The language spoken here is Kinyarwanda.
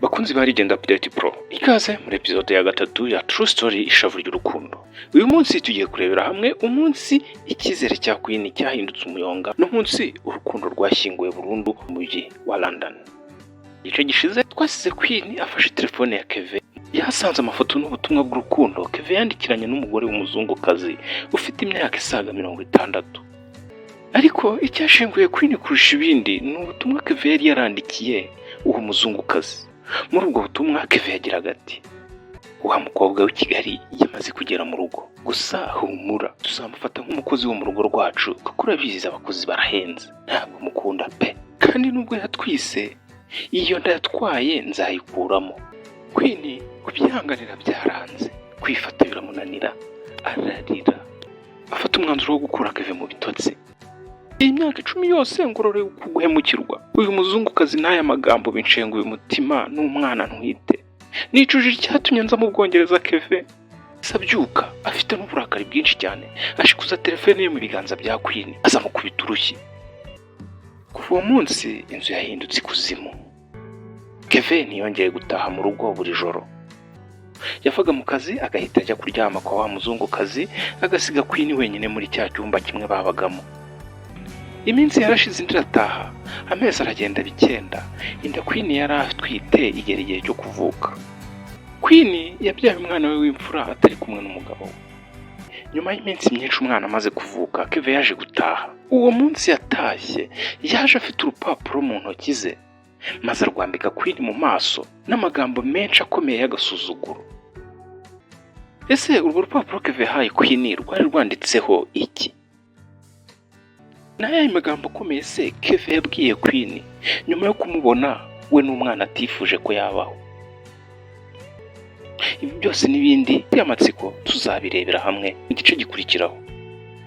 Bakunzi ba Legend Update Pro, ikaze muri episode ya gatatu ya True Story ishavu ry'urukundo. Uyu munsi tugiye kurebera hamwe umunsi icyizere cya Queen cyahindutse umuyonga n'umunsi urukundo rwashyinguwe burundu mu mujyi wa London. Igice gishize twasize Queen afashe telefone ya Kevin, yasanze amafoto n'ubutumwa bw'urukundo Kevin yandikiranye n'umugore w'umuzungukazi ufite imyaka isaga 60. Ariko icyashinguye Queen kurusha ibindi ni ubutumwa Kevin yari yarandikiye uwo muzungukazi. Muri ubwo butumwa Kevin yagiraga ati: wa mukobwa w'i Kigali yamaze kugera mu rugo, gusa humura tuzamufata nk'umukozi wo mu rugo rwacu kuko urabizi abakozi barahenze, ntabwo mukunda pe, kandi nubwo yatwise iyo nda yatwaye nzayikuramo. Queen kubyihanganira byaranze, kwifata biramunanira, ararira afata umwanzuro wo gukura Kevin mu bitotsi. Iyi myaka 10 yose ngorore kuguhemukirwa, uyu muzungukazi n'aya magambo binshenguye umutima n'umwana ntwite. Nicujije icyatumye nza mu Bwongereza. Kevin sabyuka afite n'uburakari bwinshi cyane, ashikuza telefone ye mu biganza bya Queen aza mukubita urushyi. Kuva uwo munsi inzu yahindutse ikuzimu. Kevin yongeye gutaha mu rugo buri joro. Yavaga mu kazi agahita ajya kuryama kwa wa muzungukazi, agasiga Queen wenyine muri cya cyumba kimwe babagamo. Iminsi yarashize indi irataha, amezi aragenda bikenda, inda Queen yari atwite igera igihe cyo kuvuka. Queen yabyaye umwana we w'imfura atari kumwe n'umugabo we. Nyuma y'iminsi myinshi umwana amaze kuvuka, Kevin yaje gutaha. Uwo munsi yatashye yaje afite urupapuro mu ntoki ze, maze arwambika Queen mu maso n'amagambo menshi akomeye y'agasuzuguro. Ese urwo rupapuro Kevin yahaye Queen rwari rwanditseho iki? N'aya magambo akomeye se Kevin yabwiye Queen nyuma yo kumubona we n'umwana atifuje ko yabaho? Ibi byose n'ibindi by'amatsiko tuzabirebera hamwe mu gice gikurikiraho.